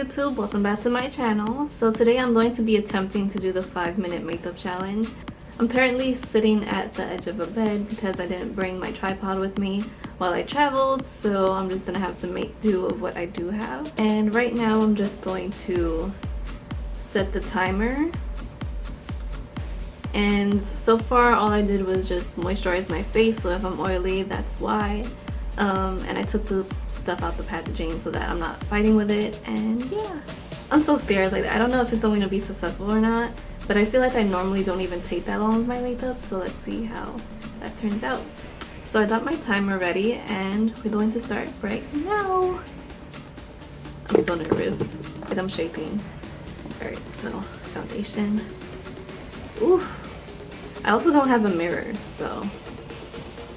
YouTube, welcome back to my channel. So today I'm going to be attempting to do the 5-minute makeup challenge. I'm currently sitting at the edge of a bed because I didn't bring my tripod with me while I traveled, so I'm just gonna have to make do of what I do have. And right now I'm just going to set the timer. And so far all I did was just moisturize my face, so if I'm oily, that's why. And I took the stuff out the packaging so that I'm not fighting with it, and yeah. I'm so scared, like I don't know if it's going to be successful or not, but I feel like I normally don't even take that long with my makeup, so let's see how that turns out. So I got my timer ready and we're going to start right now. I'm so nervous, like I'm shaking. Alright, so foundation. Ooh. I also don't have a mirror, so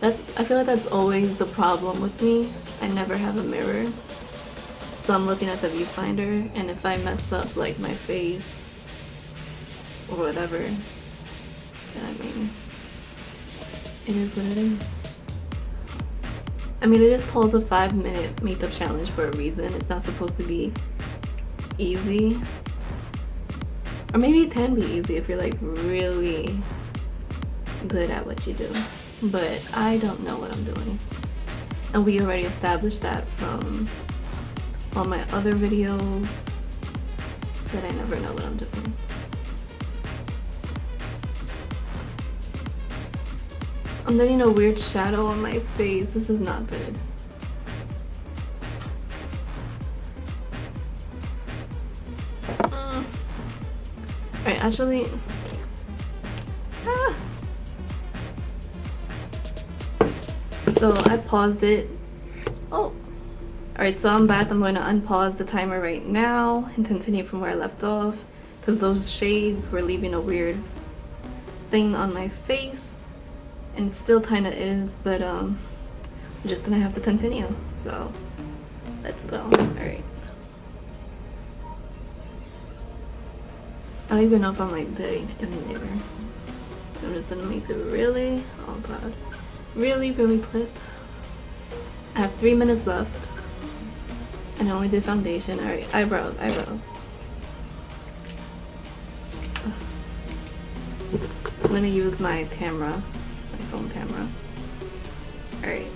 I feel like that's always the problem with me. I never have a mirror. So I'm looking at the viewfinder, and if I mess up like my face or whatever, then I mean, it is what it is. I mean, it is called a 5-minute makeup challenge for a reason. It's not supposed to be easy. Or maybe it can be easy if you're like really good at what you do. But I don't know what I'm doing. And we already established that from all my other videos, that I never know what I'm doing. I'm getting a weird shadow on my face. This is not good. Alright, actually... So I paused it. Oh. Alright, so I'm back. I'm going to unpause the timer right now and continue from where I left off, because those shades were leaving a weird thing on my face, and it still kind of is, but I'm just gonna have to continue. So let's go. Alright. I don't even know if I'm like big in the mirror. I'm just gonna make it really, oh god, really quick. I have 3 minutes left and I only did foundation. Alright, eyebrows. I'm gonna use my camera, my phone camera. Alright,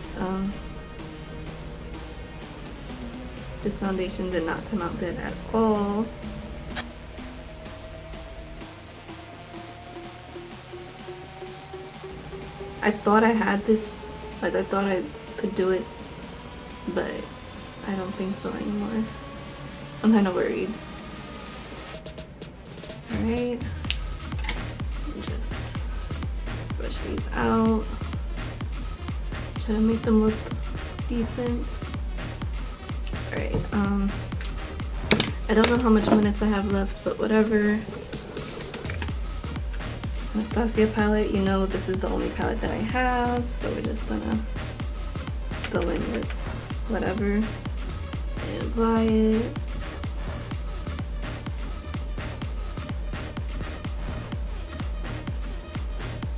this foundation did not come out good at all. I thought I had this, like I thought I could do it, but I don't think so anymore. I'm kind of worried. Alright, just brush these out. Try to make them look decent. Alright, I don't know how much minutes I have left, but whatever. Anastasia palette, you know this is the only palette that I have, so we're just gonna go in with whatever and apply it.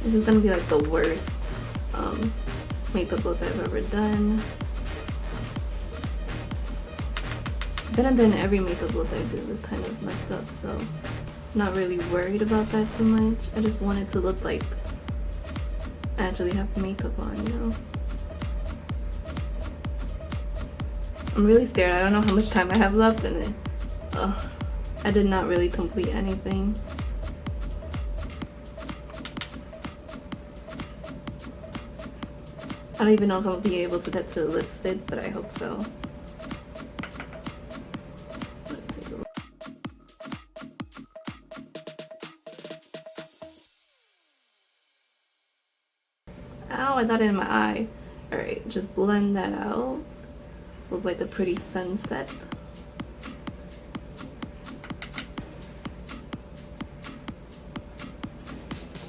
This is gonna be like the worst makeup look I've ever done. Then every makeup look I do is kind of messed up, so not really worried about that too much. I just want it to look like I actually have makeup on, you know? I'm really scared. I don't know how much time I have left in it. I did not really complete anything. I don't even know if I'll be able to get to the lipstick, but I hope so. Ow, I got it in my eye. Alright, just blend that out. Looks like a pretty sunset.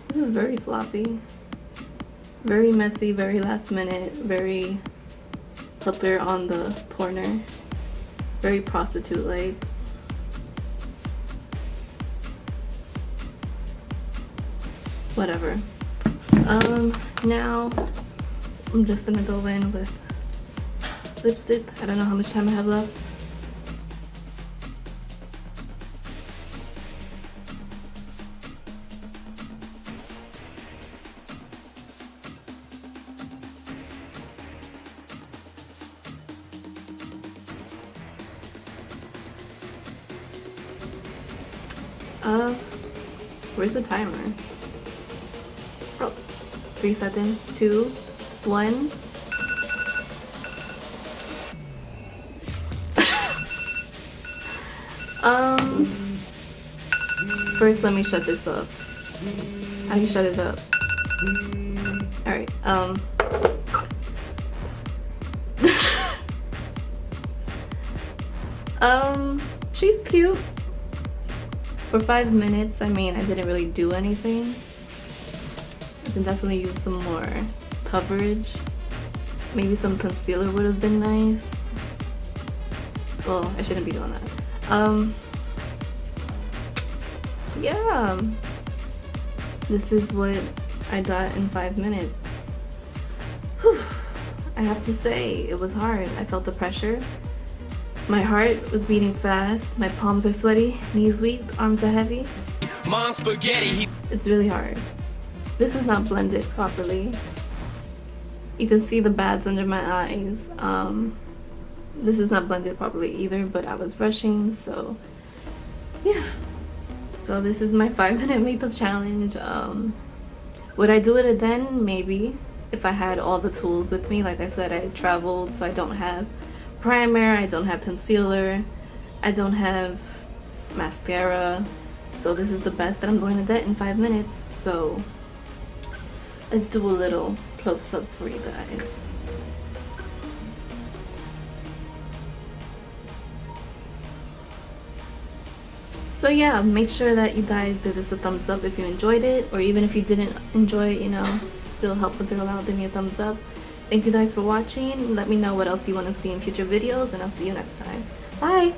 This is very sloppy. Very messy, very last minute, very hooker on the corner. Very prostitute-like. Whatever. Now I'm just gonna go in with lipstick. I don't know how much time I have left. Where's the timer? Oh, 3 seconds, 2, 1. First let me shut this up. How do you shut it up? Alright, she's cute. For 5 minutes, I mean, I didn't really do anything. I can definitely use some more coverage. Maybe some concealer would have been nice. Well, I shouldn't be doing that. Yeah. This is what I got in 5 minutes. Whew. I have to say, it was hard. I felt the pressure. My heart was beating fast. My palms are sweaty, knees weak, arms are heavy. Mom spaghetti. It's really hard. This is not blended properly. You can see the bads under my eyes. This is not blended properly either, but I was rushing, so yeah. So this is my 5-minute makeup challenge. Would I do it again? Maybe. If I had all the tools with me. Like I said, I traveled, so I don't have primer, I don't have concealer, I don't have mascara. So this is the best that I'm going to get in 5 minutes. So let's do a little close-up for you guys. So yeah, make sure that you guys give this a thumbs up if you enjoyed it, or even if you didn't enjoy it, you know, still help the girl out, give me a thumbs up. Thank you guys for watching. Let me know what else you want to see in future videos, and I'll see you next time. Bye!